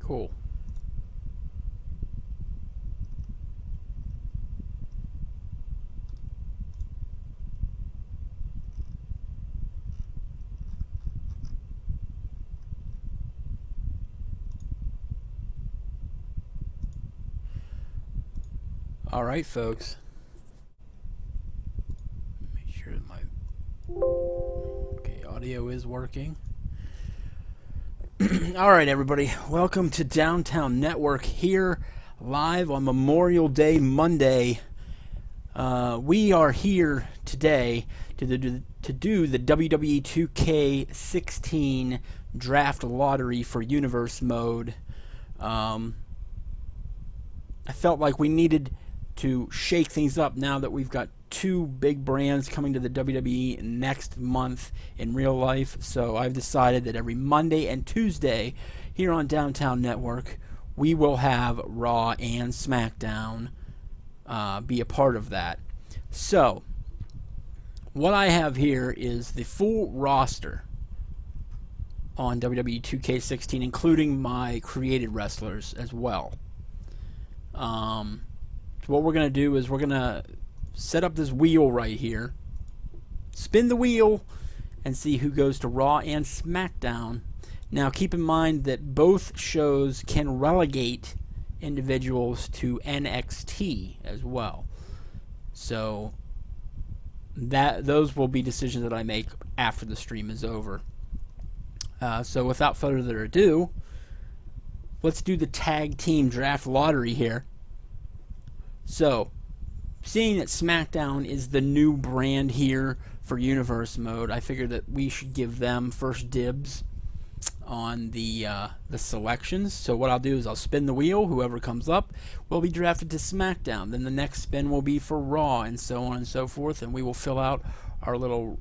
Cool. All right, folks. Make sure that my audio is working. All right, everybody. Welcome to Downtown Network here, live on Memorial Day Monday. We are here today to do the WWE 2K16 draft lottery for Universe Mode. I felt like we needed to shake things up now that we've got two big brands coming to the WWE next month in real life. So I've decided that every Monday and Tuesday here on Downtown Network, we will have Raw and SmackDown be a part of that. So what I have here is the full roster on WWE 2K16, including my created wrestlers as well. So what we're going to do is we're going to set up this wheel right here, spin the wheel, and see who goes to Raw and SmackDown. Now keep in mind that both shows can relegate individuals to NXT as well. So those will be decisions that I make after the stream is over. So without further ado, let's do the tag team draft lottery here. So, seeing that SmackDown is the new brand here for Universe Mode, I figured that we should give them first dibs on the selections. So what I'll do is I'll spin the wheel. Whoever comes up will be drafted to SmackDown. Then the next spin will be for Raw, and so on and so forth. And we will fill out our little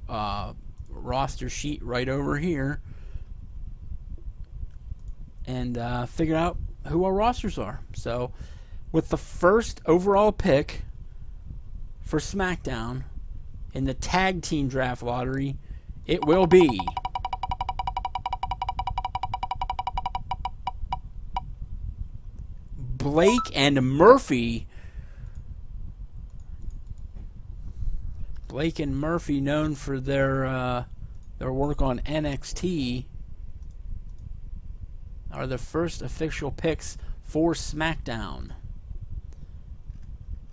roster sheet right over here and figure out who our rosters are. So, with the first overall pick for SmackDown in the tag team draft lottery, it will be Blake and Murphy. Blake and Murphy, known for their work on NXT, are the first official picks for SmackDown.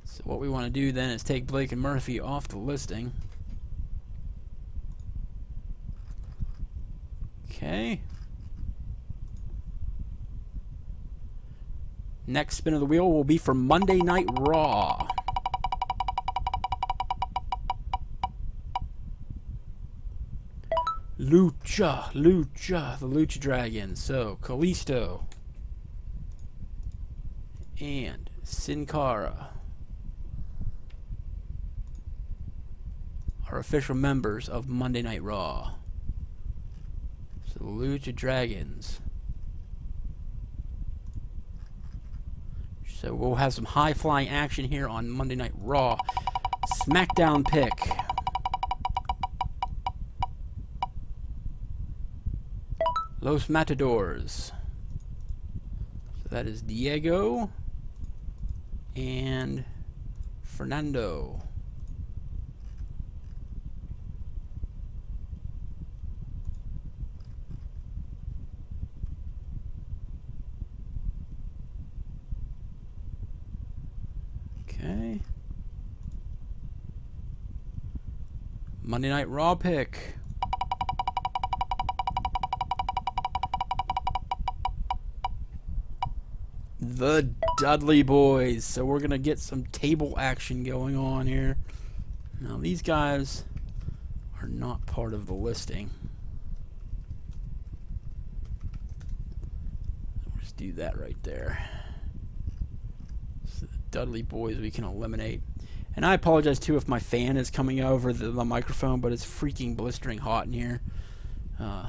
So what we want to do then is take Blake and Murphy off the listing. Okay. Next spin of the wheel will be for Monday Night Raw. Lucha, the Lucha Dragons. So, Kalisto and Sin Cara are official members of Monday Night Raw. So, the Lucha Dragons. So, we'll have some high-flying action here on Monday Night Raw. SmackDown pick. Los Matadors. So that is Diego and Fernando. Okay. Monday Night Raw pick. The Dudley Boys. So we're going to get some table action going on here. Now these guys are not part of the listing. Let's do that right there. So the Dudley Boys we can eliminate. And I apologize too if my fan is coming over the microphone, but it's freaking blistering hot in here.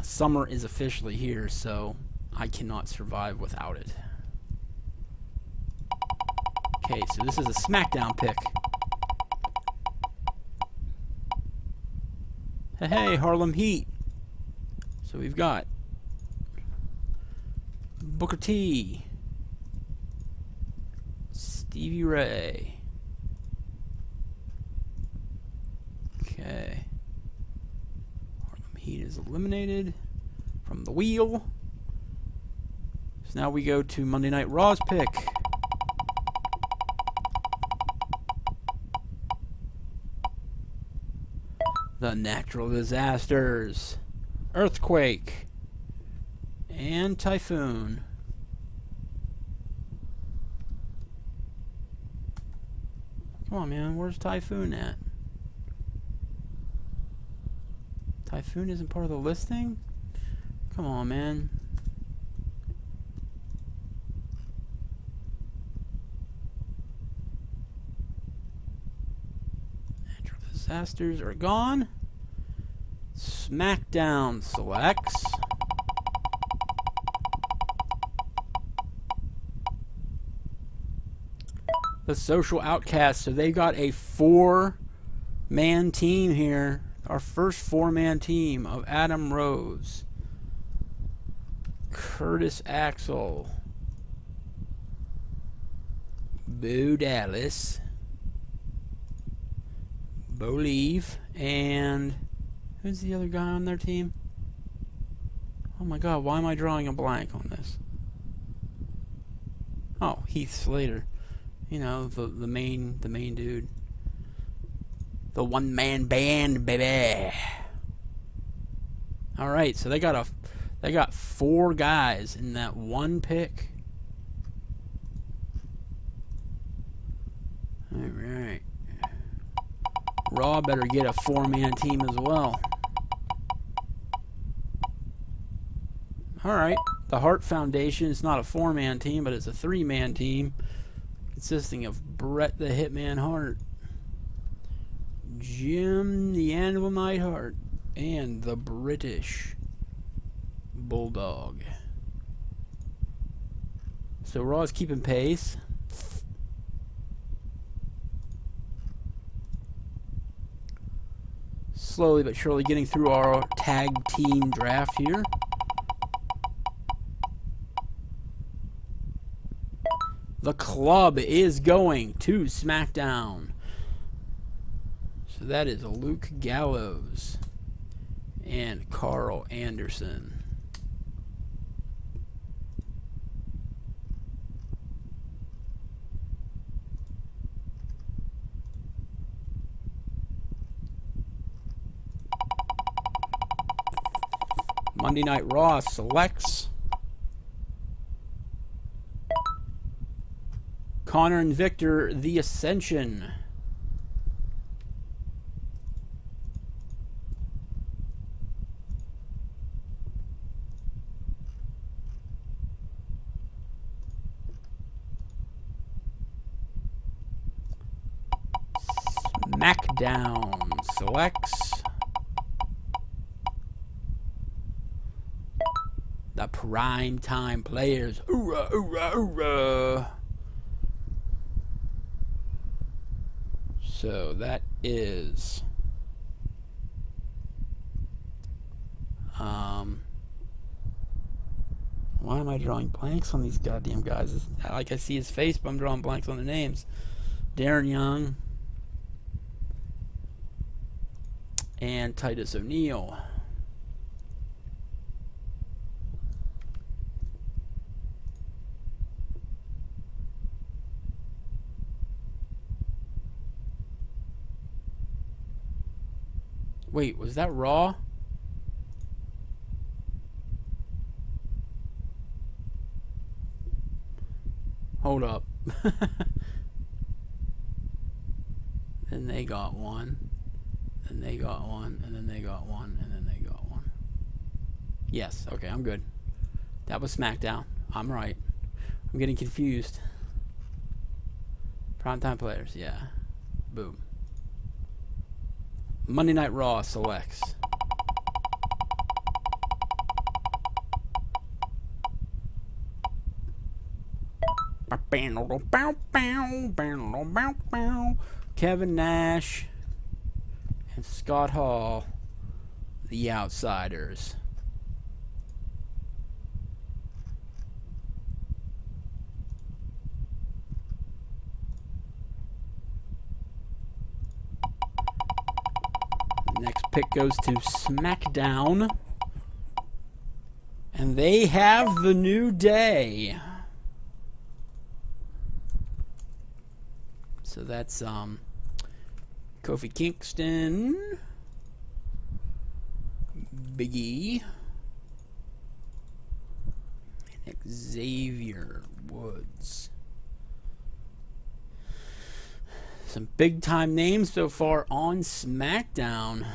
Summer is officially here, so I cannot survive without it. Okay, so this is a SmackDown pick. Hey, Harlem Heat. So we've got Booker T, Stevie Ray. Okay. Harlem Heat is eliminated from the wheel. So now we go to Monday Night Raw's pick. The natural disasters. Earthquake. And Typhoon. Come on, man. Where's Typhoon at? Typhoon isn't part of the listing? Come on, man. Natural disasters are gone. SmackDown selects the Social Outcasts. So they got a 4-man team here. Our first 4-man team of Adam Rose, Curtis Axel, Bo Dallas, Bolieve, and who's the other guy on their team? Oh my god, why am I drawing a blank on this? Oh, Heath Slater. You know, the main dude. The one-man band, baby. All right, so they got 4 guys in that one pick. All right. Raw better get a 4-man team as well. All right. The Hart Foundation is not a 4-man team, but it's a 3-man team consisting of Bret the Hitman Hart, Jim the Anvil Neidhart, and the British Bulldog. So Raw's keeping pace. Slowly but surely getting through our tag team draft here. The Club is going to SmackDown. So that is Luke Gallows and Carl Anderson. Monday Night Raw selects Connor and Victor, the Ascension. SmackDown selects the Prime Time Players. Hoorah, hoorah, hoorah. So that is why am I drawing blanks on these goddamn guys? It's like I see his face, but I'm drawing blanks on the names. Darren Young and Titus O'Neil. Wait, was that Raw? Hold up. Then they got one. Then they got one. And then they got one. And then they got one. Yes. Okay, I'm good. That was SmackDown. I'm right. I'm getting confused. Primetime Players. Yeah. Boom. Monday Night Raw selects Kevin Nash and Scott Hall, the Outsiders. Next pick goes to SmackDown. And they have the New Day. So that's Kofi Kingston, Big E, and Xavier Woods. Some big time names so far on SmackDown.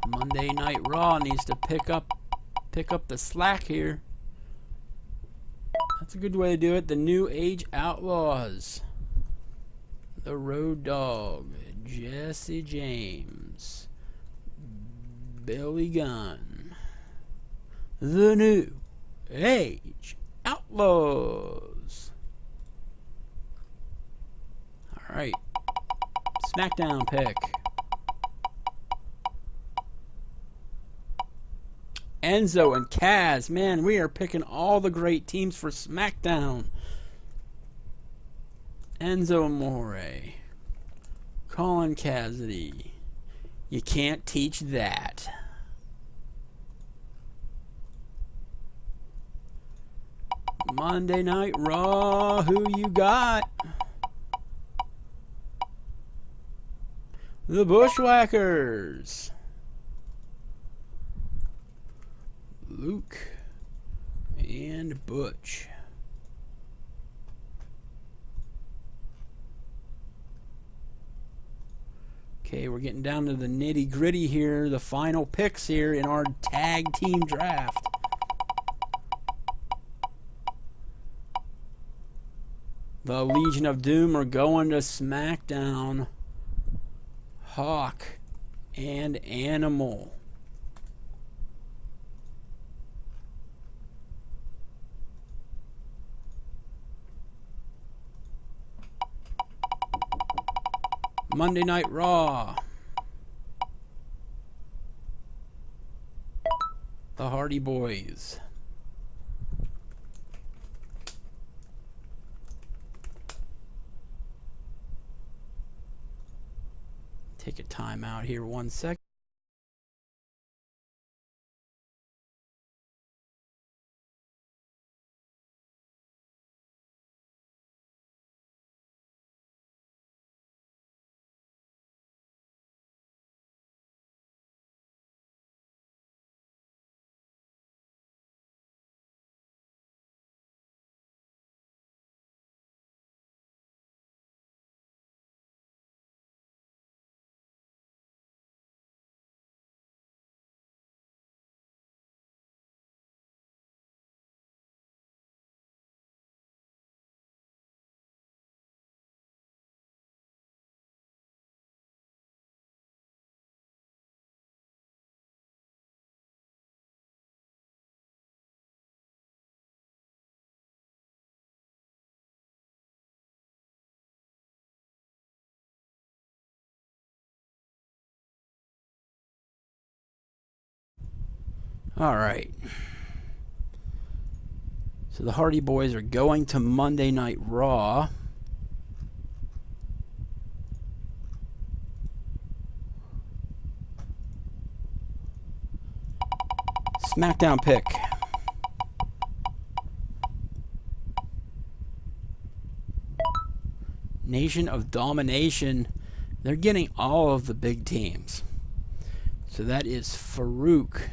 Monday Night Raw needs to pick up the slack here. That's a good way to do it. The New Age Outlaws, the Road Dogg, Jesse James, Billy Gunn, the New Age Outlaws. All right, SmackDown pick. Enzo and Kaz. Man, we are picking all the great teams for SmackDown. Enzo Amore, Colin Cassidy. You can't teach that. Monday Night Raw. Who you got? The Bushwhackers. Luke and Butch. Okay, we're getting down to the nitty gritty here. The final picks here in our tag team draft. The Legion of Doom are going to SmackDown. Hawk and Animal. Monday Night Raw. The Hardy Boys. Take a time out here 1 second. All right. So the Hardy Boys are going to Monday Night Raw. SmackDown pick. Nation of Domination. They're getting all of the big teams. So that is Farouk.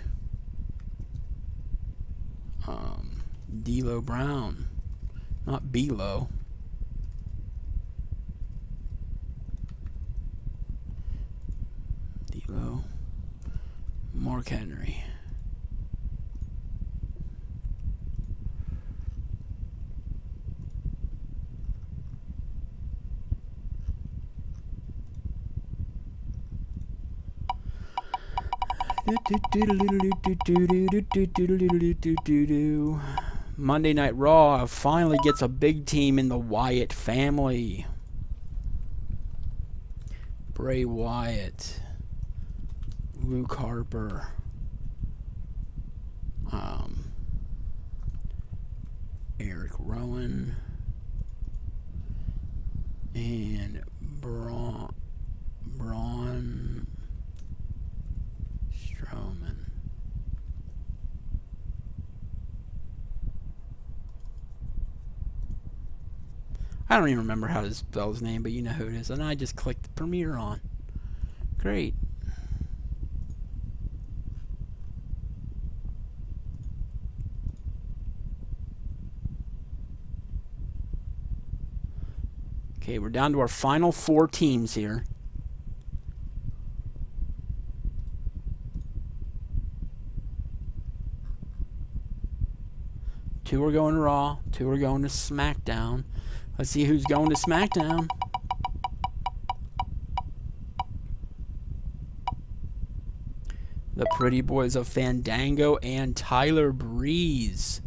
D'Lo Brown. Not B-Lo. D'Lo. Mark Henry. Monday Night Raw finally gets a big team in the Wyatt family. Bray Wyatt, Luke Harper, Eric Rowan, and Braun Strowman. I don't even remember how to spell his name, but you know who it is. And I just clicked Premiere on. Great. Okay, we're down to our final 4 teams here. Two are going to Raw, 2 are going to SmackDown. Let's see who's going to SmackDown. The Pretty Boys of Fandango and Tyler Breeze.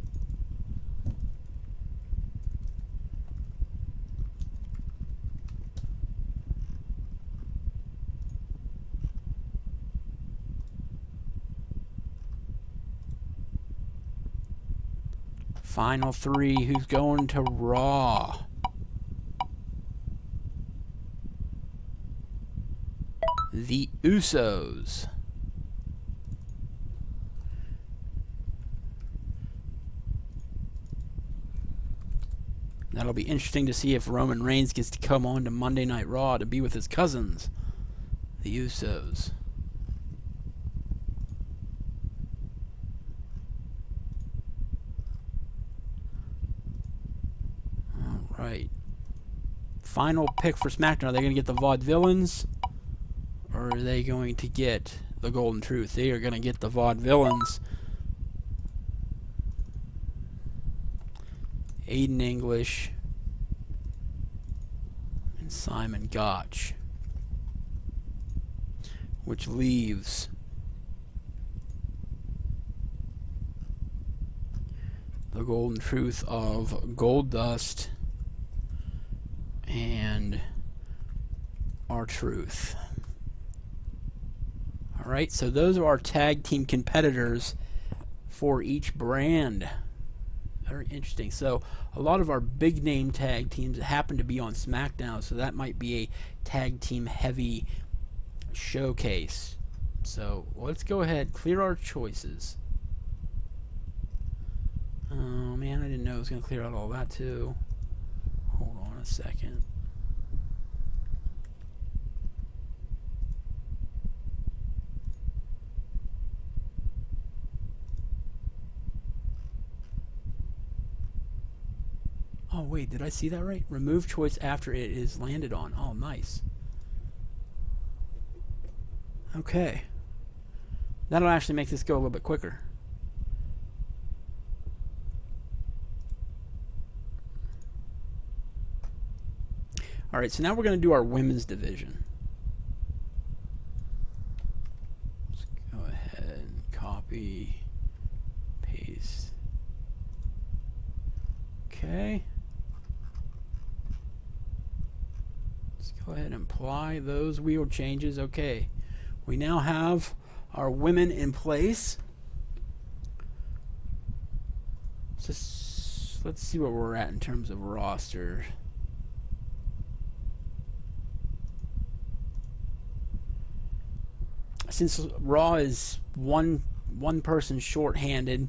Final 3, who's going to Raw? The Usos. That'll be interesting to see if Roman Reigns gets to come on to Monday Night Raw to be with his cousins, the Usos. All right. Final pick for SmackDown. Are they going to get the Vaudevillains? Or are they going to get the Golden Truth? They are going to get the Vaudevillains. Aiden English and Simon Gotch. Which leaves the Golden Truth of Goldust and R-Truth. Alright, so those are our tag team competitors for each brand. Very interesting. So a lot of our big name tag teams happen to be on SmackDown, so that might be a tag team heavy showcase. So let's go ahead, clear our choices. Oh man, I didn't know it was going to clear out all that too. Hold on a second. Oh wait, did I see that right? Remove choice after it is landed on. Oh, nice. Okay. That'll actually make this go a little bit quicker. Alright, so now we're going to do our women's division. Let's go ahead and copy, paste. Okay. Let's go ahead and apply those wheel changes. Okay. We now have our women in place. Let's see where we're at in terms of roster. Since Raw is one person short-handed,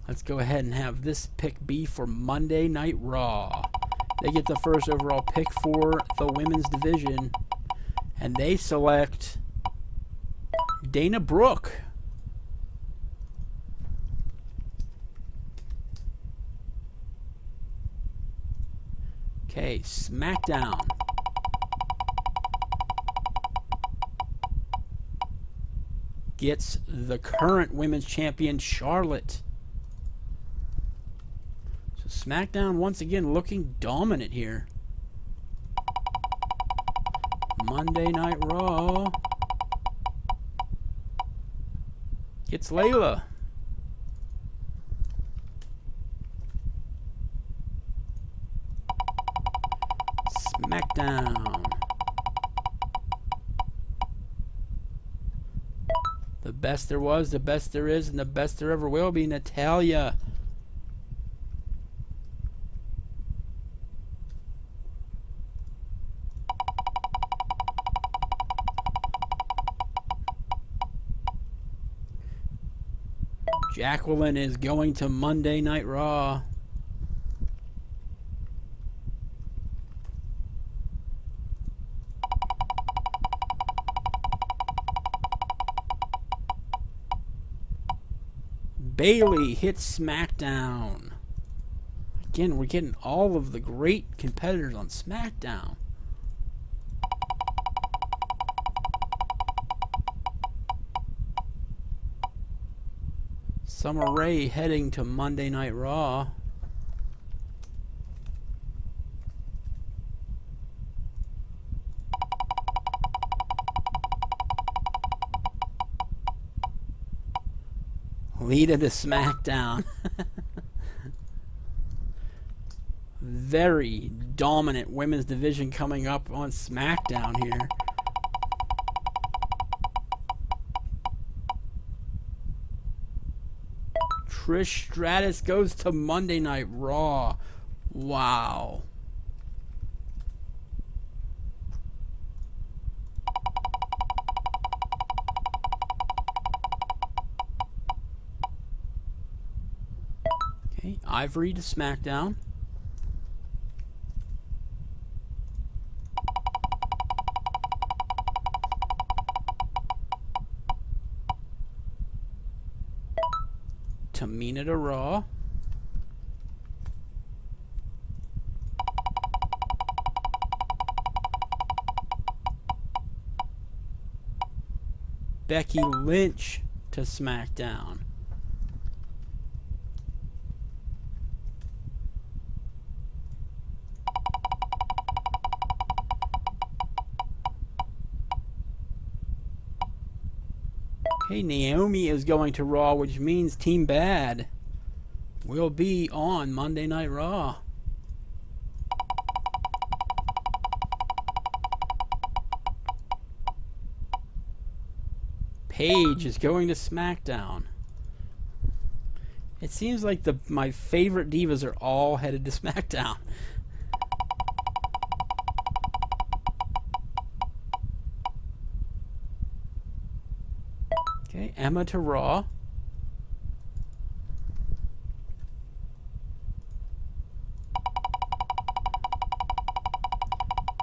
let's go ahead and have this pick be for Monday Night Raw. They get the first overall pick for the women's division, and they select Dana Brooke. Okay, SmackDown. Gets the current women's champion, Charlotte. So SmackDown once again looking dominant here. Monday Night Raw. It's Layla. SmackDown. The best there was, the best there is, and the best there ever will be, Natalya. Jacqueline is going to Monday Night Raw. Bayley hits SmackDown. Again, we're getting all of the great competitors on SmackDown. Summer Rae heading to Monday Night Raw. Lita to SmackDown. Very dominant women's division coming up on SmackDown here. Trish Stratus goes to Monday Night Raw. Wow. Okay, Ivory to SmackDown. Tamina to Raw. Becky Lynch to SmackDown. Okay, Naomi is going to Raw, which means Team Bad will be on Monday Night Raw. Paige is going to SmackDown. It seems like my favorite divas are all headed to SmackDown. Okay, Emma to Raw.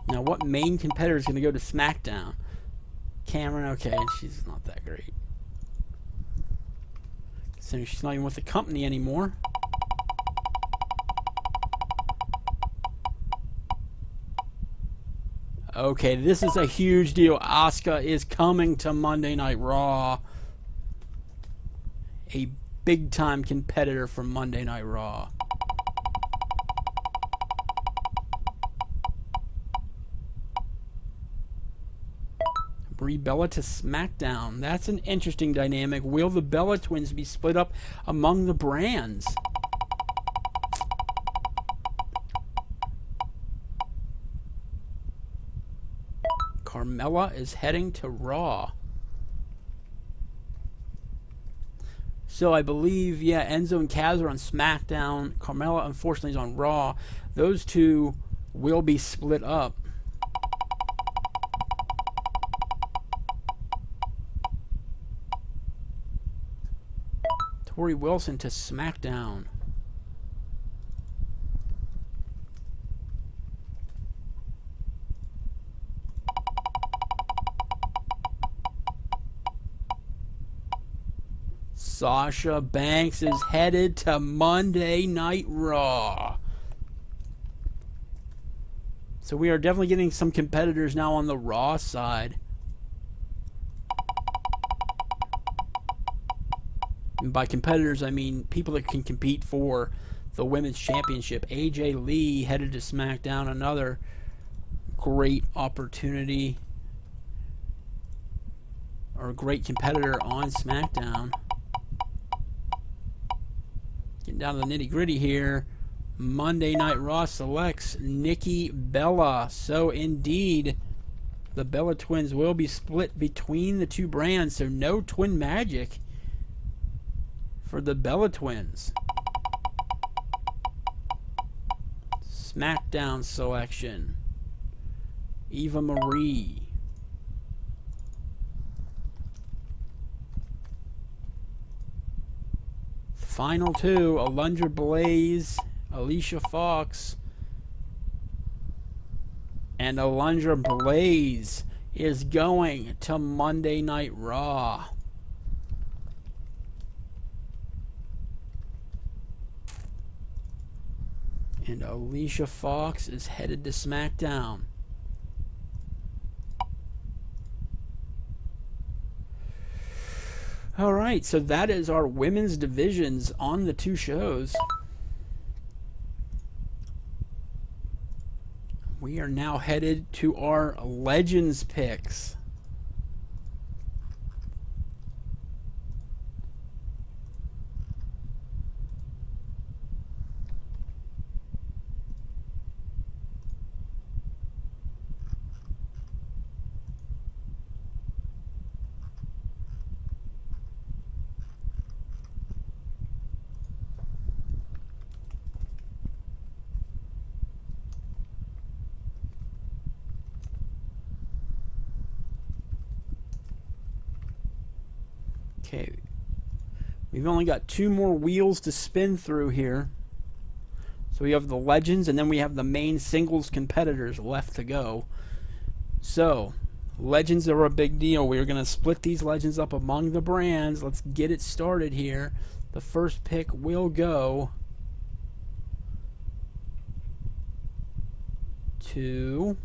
Now, what main competitor is going to go to SmackDown? Cameron, okay, she's not that great. So she's not even with the company anymore. Okay, this is a huge deal. Asuka is coming to Monday Night Raw. A big-time competitor for Monday Night Raw. Brie Bella to SmackDown. That's an interesting dynamic. Will the Bella twins be split up among the brands? Carmella is heading to Raw. So I believe, yeah, Enzo and Kaz are on SmackDown. Carmella, unfortunately, is on Raw. Those two will be split up. Tori Wilson to SmackDown. Sasha Banks is headed to Monday Night Raw. So we are definitely getting some competitors now on the Raw side. And by competitors, I mean people that can compete for the Women's Championship. AJ Lee headed to SmackDown. Another great opportunity. Or a great competitor on SmackDown. Getting down to the nitty-gritty here. Monday Night Raw selects Nikki Bella. So indeed, the Bella twins will be split between the two brands. So no twin magic for the Bella twins. SmackDown selection. Eva Marie. Final two, Alundra Blaze, Alicia Fox. And Alundra Blaze is going to Monday Night Raw. And Alicia Fox is headed to SmackDown. All right, so that is our women's divisions on the two shows. We are now headed to our Legends picks. Okay, we've only got two more wheels to spin through here. So we have the Legends, and then we have the main singles competitors left to go. So, Legends are a big deal. We're going to split these Legends up among the brands. Let's get it started here. The first pick will go to...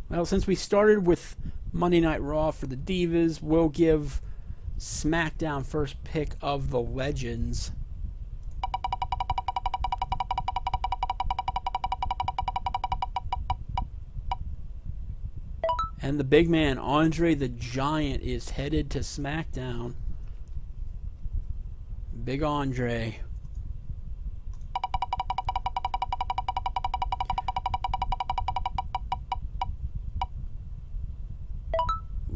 Well, since we started with Monday Night Raw for the Divas, we'll give SmackDown first pick of the Legends. And the big man, Andre the Giant, is headed to SmackDown. Big Andre.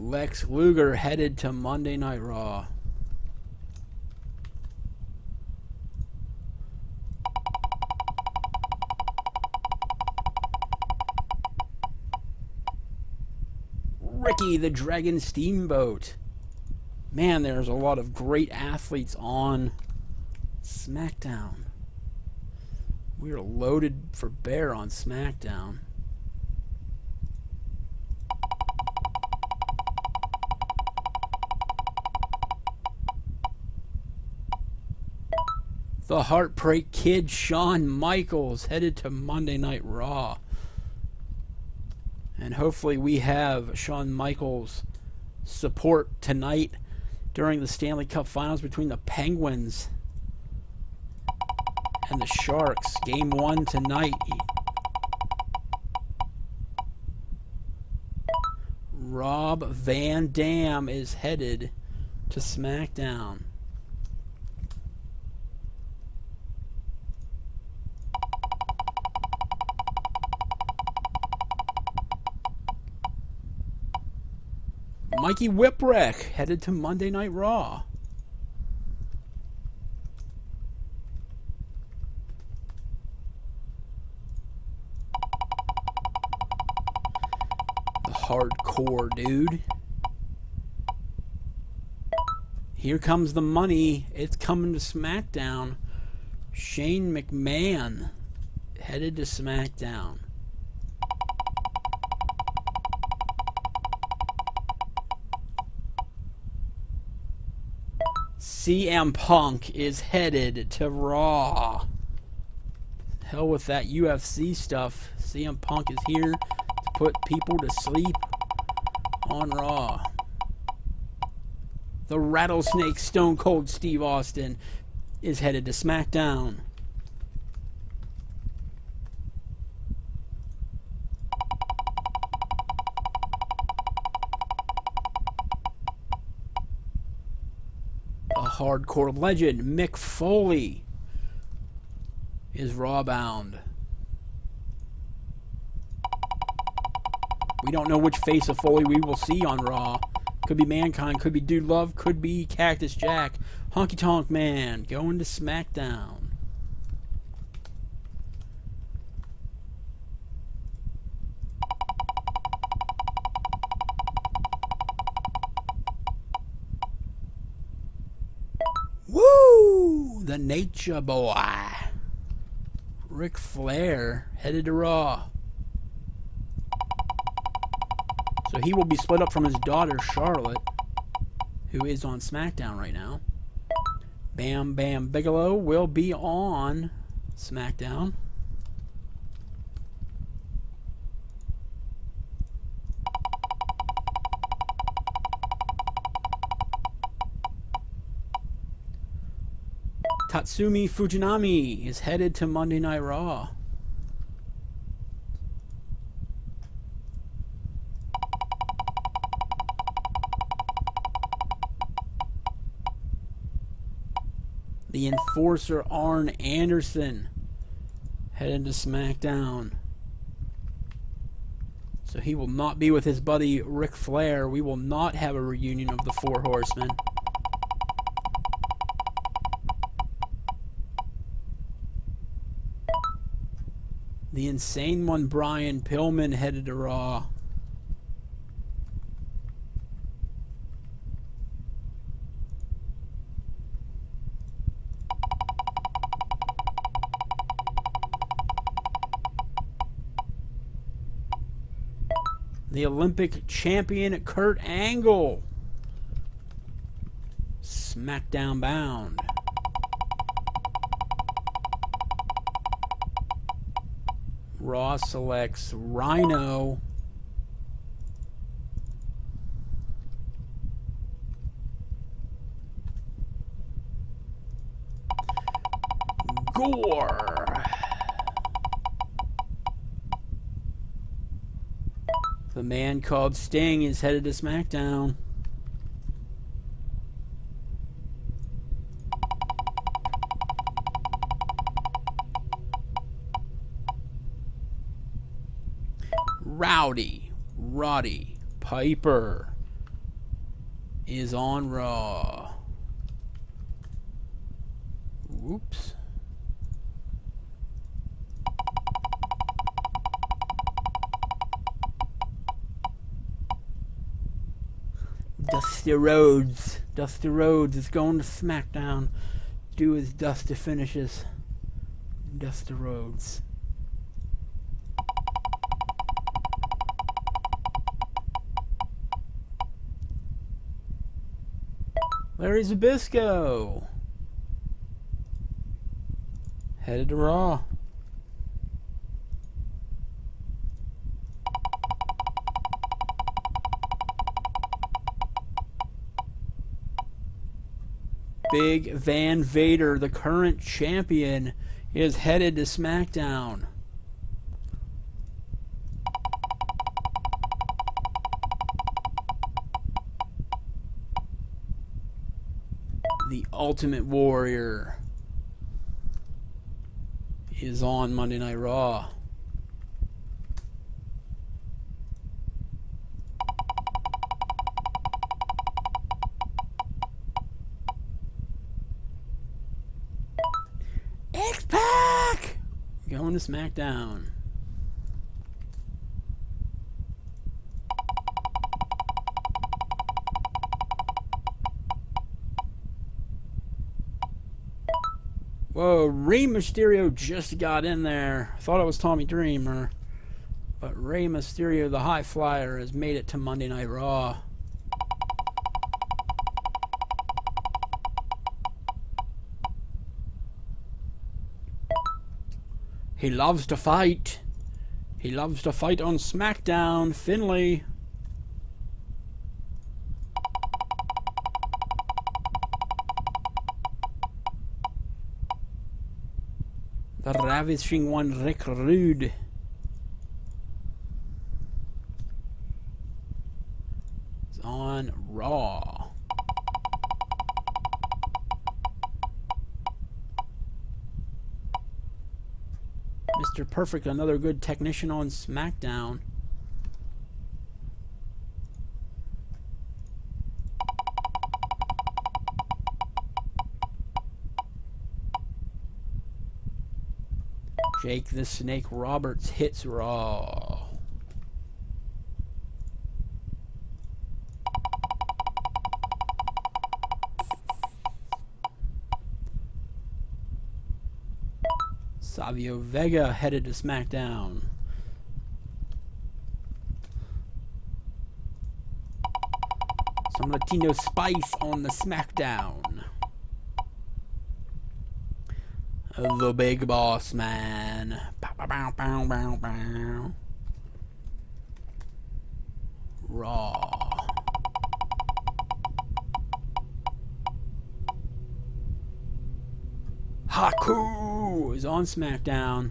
Lex Luger headed to Monday Night Raw. Ricky the Dragon Steamboat. Man, there's a lot of great athletes on SmackDown. We are loaded for bear on SmackDown. The Heartbreak Kid, Shawn Michaels, headed to Monday Night Raw. And hopefully we have Shawn Michaels' support tonight during the Stanley Cup Finals between the Penguins and the Sharks. Game 1 tonight. Rob Van Dam is headed to SmackDown. Mikey Whipwreck headed to Monday Night Raw. The Hardcore Dude. Here comes the money. It's coming to SmackDown. Shane McMahon headed to SmackDown. CM Punk is headed to Raw. Hell with that UFC stuff. CM Punk is here to put people to sleep on Raw. The Rattlesnake Stone Cold Steve Austin is headed to SmackDown. hardcore legend Mick Foley is Raw bound. We don't know which face of Foley we will see on Raw. Could be Mankind, could be Dude Love, could be Cactus Jack. Honky Tonk Man going to SmackDown. Woo! The Nature Boy. Ric Flair headed to Raw. So he will be split up from his daughter, Charlotte, who is on SmackDown right now. Bam Bam Bigelow will be on SmackDown. Tatsumi Fujinami is headed to Monday Night Raw. The Enforcer Arn Anderson headed to SmackDown. So he will not be with his buddy Ric Flair. We will not have a reunion of the Four Horsemen. The Insane One, Brian Pillman, headed to Raw. The Olympic champion Kurt Angle, SmackDown bound. Raw selects Rhino. Gore. The Man Called Sting is headed to SmackDown. Roddy Piper is on Raw. Whoops. Dusty Rhodes is going to SmackDown. Do his Dusty finishes. Dusty Rhodes. Larry Zbyszko headed to Raw. Big Van Vader, the current champion, is headed to SmackDown. The Ultimate Warrior is on Monday Night Raw. X-Pac going to SmackDown. Whoa, Rey Mysterio just got in there. I thought it was Tommy Dreamer. But Rey Mysterio, the High Flyer, has made it to Monday Night Raw. He loves to fight. He loves to fight on SmackDown. Finlay. The Ravishing One, Rick Rude. Is on Raw. Mr. Perfect, another good technician on SmackDown. Jake the Snake Roberts hits Raw. Savio Vega headed to SmackDown. Some Latino spice on the SmackDown. The Big Boss Man. Bow, bow, bow, bow, bow. Raw. Haku is on SmackDown.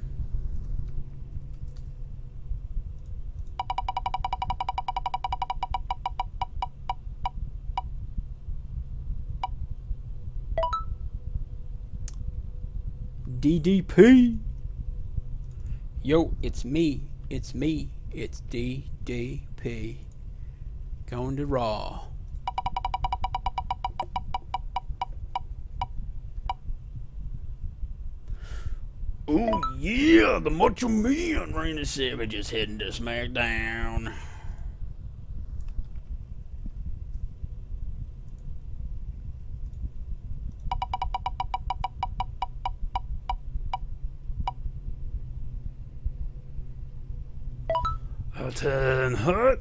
DDP. Yo, it's me. It's me. It's DDP. Going to Raw. Oh yeah, the Macho Man Randy Savage is heading to SmackDown. Hutton Hut.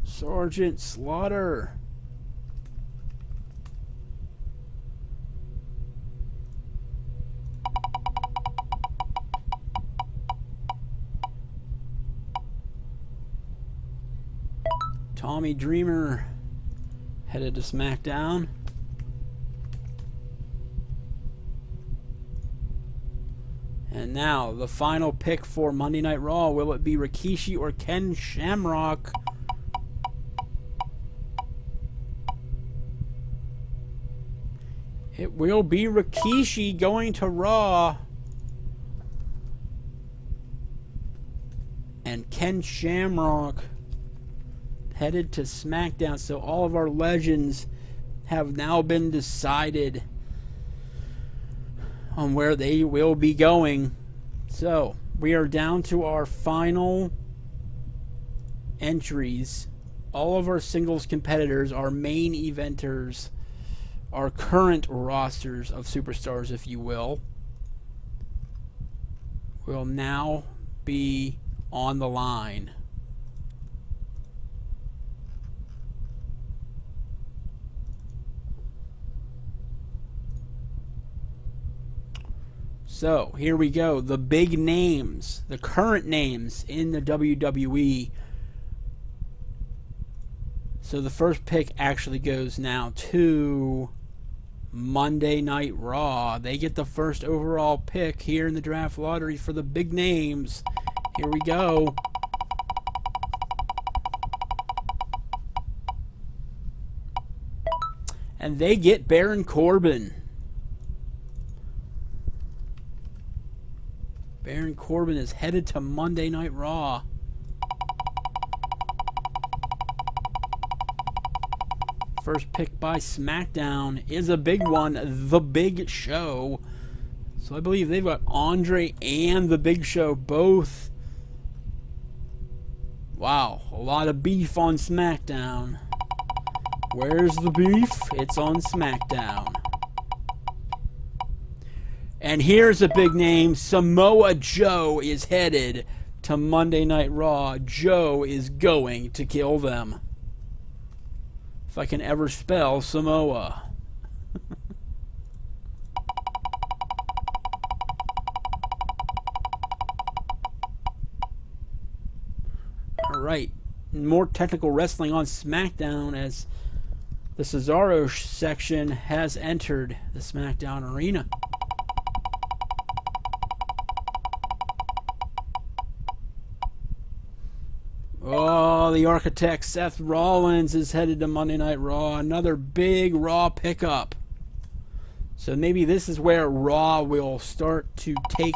Sergeant Slaughter. Tommy Dreamer headed to SmackDown. And now, the final pick for Monday Night Raw. Will it be Rikishi or Ken Shamrock? It will be Rikishi going to Raw. And Ken Shamrock headed to SmackDown. So all of our legends have now been decided on where they will be going. So we are down to our final entries. All of our singles competitors, our main eventers, our current rosters of superstars, if you will now be on the line. So, here we go. The big names, the current names in the WWE. So, the first pick actually goes now to Monday Night Raw. They get the first overall pick here in the draft lottery for the big names. Here we go. And they get Baron Corbin. Baron Corbin is headed to Monday Night Raw. First pick by SmackDown is a big one, The Big Show. So I believe they've got Andre and The Big Show both. Wow, a lot of beef on SmackDown. Where's the beef? It's on SmackDown. And here's a big name. Samoa Joe is headed to Monday Night Raw. Joe is going to kill them. If I can ever spell Samoa. Alright. More technical wrestling on SmackDown as the Cesaro section has entered the SmackDown arena. Oh, the architect Seth Rollins is headed to Monday Night Raw. Another big Raw pickup. So maybe this is where Raw will start to take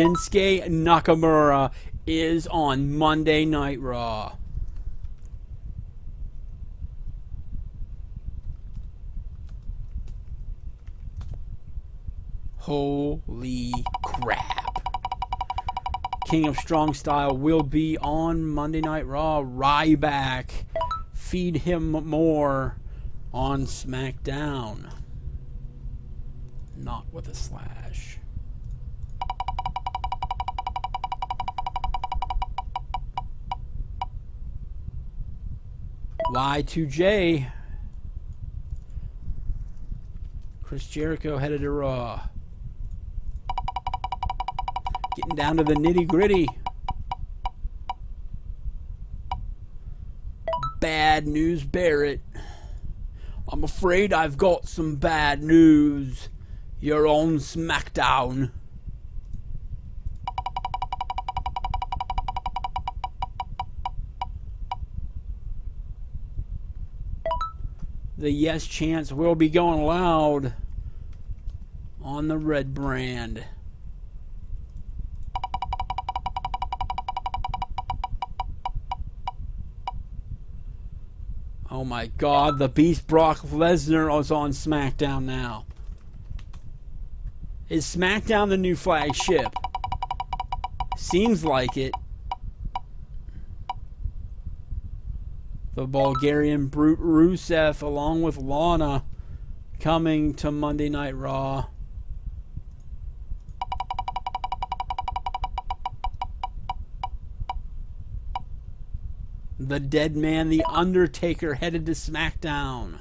Shinsuke Nakamura is on Monday Night Raw. Holy crap. King of Strong Style will be on Monday Night Raw. Ryback, feed him more on SmackDown. Not with a slash. Y2J. Chris Jericho headed to Raw. Getting down to the nitty-gritty. Bad News Barrett. I'm afraid I've got some bad news. You're on SmackDown. The yes chants will be going loud on the red brand. Oh my God, the Beast Brock Lesnar is on SmackDown now. Is SmackDown the new flagship? Seems like it. The Bulgarian Brute Rusev along with Lana coming to Monday Night Raw. The Dead Man, The Undertaker, headed to SmackDown.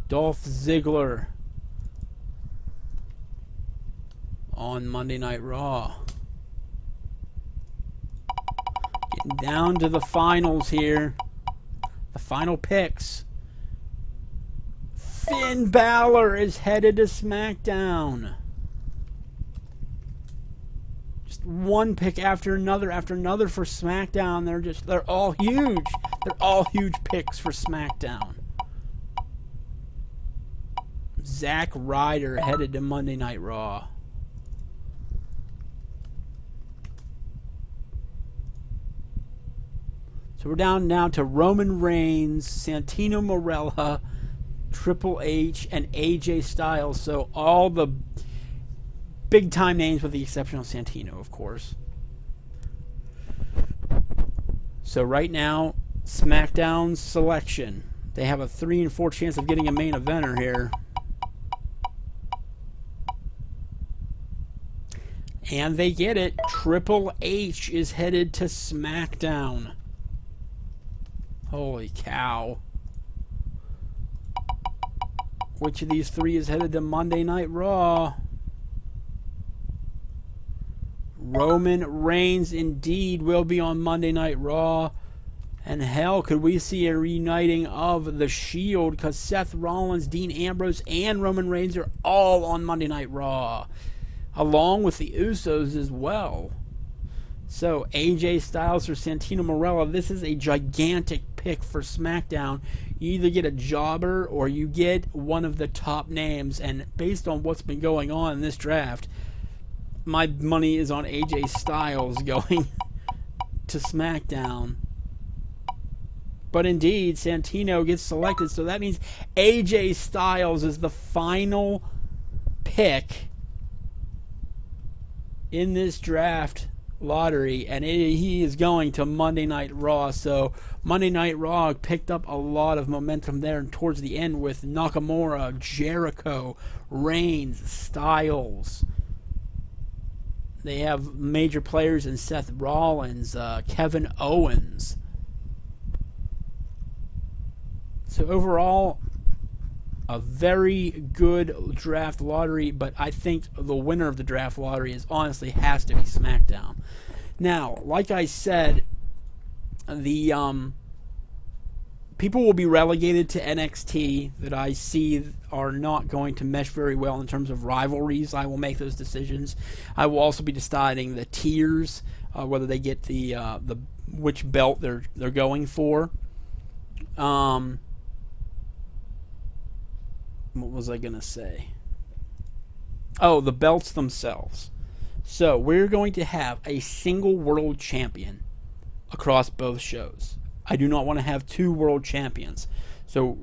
Dolph Ziggler on Monday Night Raw. Getting down to the finals here. The final picks. Finn Balor is headed to SmackDown. Just one pick after another for SmackDown. They're all huge. They're all huge picks for SmackDown. Zack Ryder headed to Monday Night Raw. So we're down now to Roman Reigns, Santino Marella, Triple H, and AJ Styles. So all the big time names with the exception of Santino, of course. So right now, SmackDown's selection. They have a 3 in 4 chance of getting a main eventer here. And they get it. Triple H is headed to SmackDown. Holy cow. Which of these 3 is headed to Monday Night Raw? Roman Reigns indeed will be on Monday Night Raw. And hell, could we see a reuniting of the Shield? Because Seth Rollins, Dean Ambrose, and Roman Reigns are all on Monday Night Raw. Along with the Usos as well. So, AJ Styles or Santino Marella, this is a gigantic pick for SmackDown. You either get a jobber or you get one of the top names. And based on what's been going on in this draft, my money is on AJ Styles going to SmackDown. But indeed, Santino gets selected. So that means AJ Styles is the final pick in this draft lottery, and he is going to Monday Night Raw. So Monday Night Raw picked up a lot of momentum there and towards the end with Nakamura, Jericho, Reigns, Styles. They have major players in Seth Rollins, Kevin Owens. So overall, a very good draft lottery, but I think the winner of the draft lottery has to be SmackDown. Now, like I said, the people will be relegated to NXT that I see are not going to mesh very well in terms of rivalries. I will make those decisions. I will also be deciding the tiers, whether they get the which belt they're going for. What was I gonna say? Oh, the belts themselves. So we're going to have a single world champion across both shows. I do not want to have two world champions. So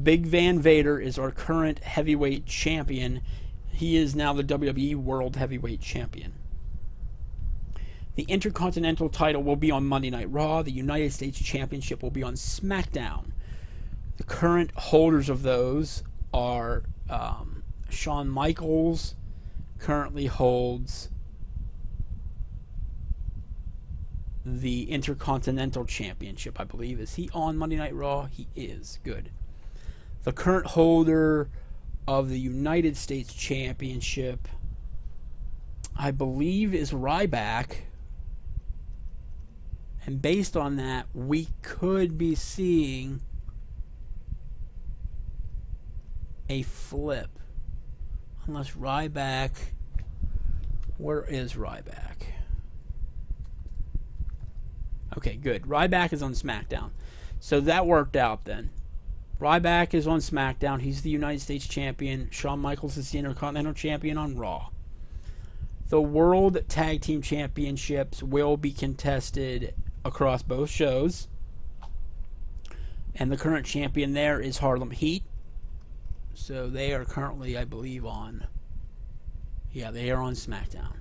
Big Van Vader is our current heavyweight champion. He is now the WWE World Heavyweight Champion. The Intercontinental title will be on Monday Night Raw. The United States Championship will be on SmackDown. The current holders of those are Shawn Michaels currently holds the Intercontinental Championship, I believe. Is he on Monday Night Raw? He is. Good. The current holder of the United States Championship, I believe, is Ryback. And based on that, we could be seeing a flip. Unless Ryback... Where is Ryback? Okay, good. Ryback is on SmackDown. So that worked out then. Ryback is on SmackDown. He's the United States Champion. Shawn Michaels is the Intercontinental Champion on Raw. The World Tag Team Championships will be contested across both shows. And the current champion there is Harlem Heat. So they are currently, I believe, on... Yeah, they are on SmackDown.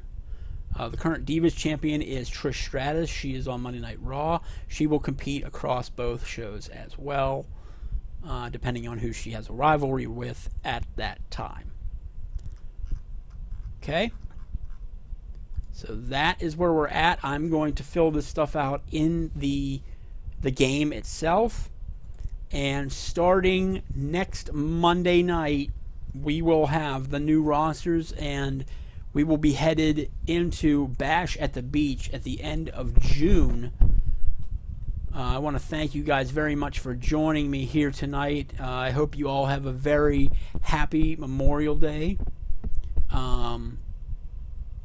The current Divas champion is Trish Stratus. She is on Monday Night Raw. She will compete across both shows as well, depending on who she has a rivalry with at that time. Okay? So that is where we're at. I'm going to fill this stuff out in the game itself. And starting next Monday night, we will have the new rosters, and we will be headed into Bash at the Beach at the end of June. I want to thank you guys very much for joining me here tonight. I hope you all have a very happy Memorial Day.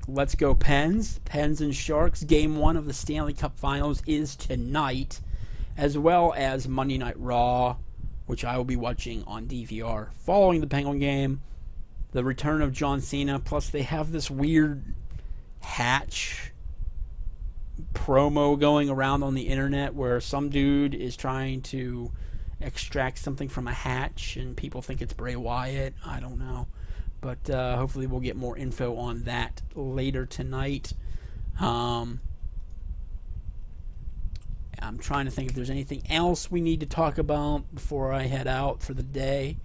Let's go Pens. Pens and Sharks. Game 1 of the Stanley Cup Finals is tonight, as well as Monday Night Raw, which I will be watching on DVR following the Penguin game. The return of John Cena, plus they have this weird hatch promo going around on the internet where some dude is trying to extract something from a hatch and people think it's Bray Wyatt. I don't know. But hopefully we'll get more info on that later tonight. I'm trying to think if there's anything else we need to talk about before I head out for the day.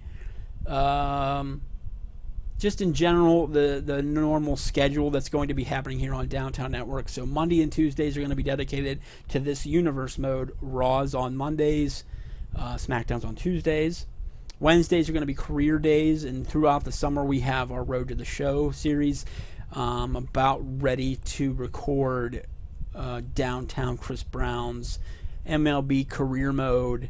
Just in general, the normal schedule that's going to be happening here on Downtown Network. So Monday and Tuesdays are going to be dedicated to this universe mode. Raws on Mondays, SmackDowns on Tuesdays. Wednesdays are going to be career days, and throughout the summer we have our Road to the Show series. About ready to record Downtown Chris Brown's MLB career mode,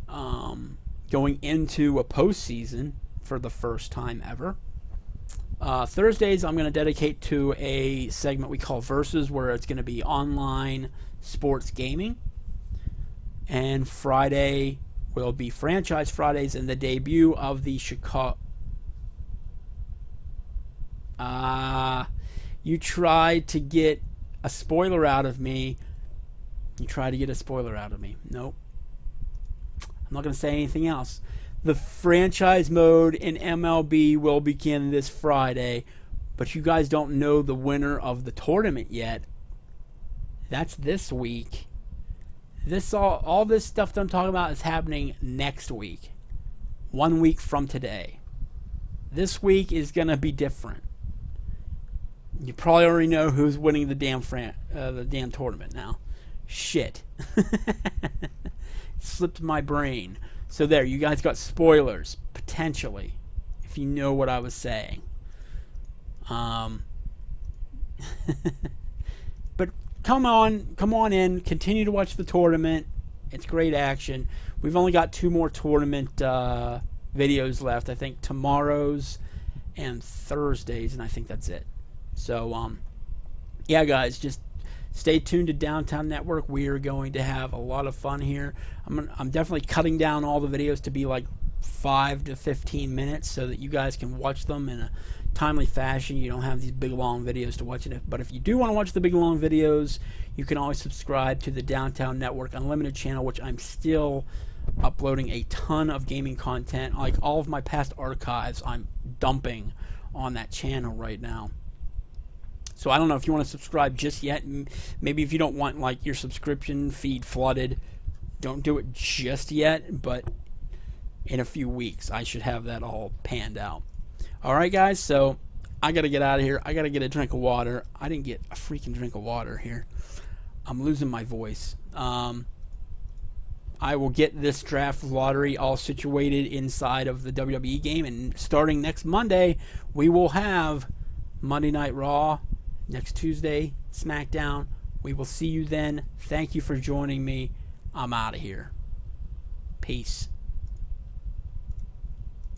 going into a postseason for the first time ever. Thursdays I'm going to dedicate to a segment we call Versus, where it's going to be online sports gaming. And Friday will be Franchise Fridays and the debut of the Chicago... You tried to get a spoiler out of me. Nope. I'm not going to say anything else. The franchise mode in MLB will begin this Friday, but you guys don't know the winner of the tournament yet. That's this week. All this stuff that I'm talking about is happening next week. 1 week from today. This week is going to be different. You probably already know who's winning the damn tournament now. Shit. Slipped my brain. So there, you guys got spoilers, potentially, if you know what I was saying. But come on in, continue to watch the tournament. It's great action. We've only got 2 more tournament videos left. I think tomorrow's and Thursdays, and I think that's it. So, yeah, guys, just Stay tuned to Downtown Network. We are going to have a lot of fun here. I'm definitely cutting down all the videos to be like 5 to 15 minutes so that you guys can watch them in a timely fashion. You don't have these big long videos to watch it. But if you do want to watch the big long videos, you can always subscribe to the Downtown Network Unlimited channel, which I'm still uploading a ton of gaming content. Like all of my past archives, I'm dumping on that channel right now. So I don't know if you want to subscribe just yet. Maybe if you don't want like your subscription feed flooded, don't do it just yet. But in a few weeks, I should have that all panned out. All right, guys. So I got to get out of here. I got to get a drink of water. I didn't get a freaking drink of water here. I'm losing my voice. I will get this draft lottery all situated inside of the WWE game. And starting next Monday, we will have Monday Night Raw. Next Tuesday, SmackDown. We will see you then. Thank you for joining me. I'm out of here. Peace.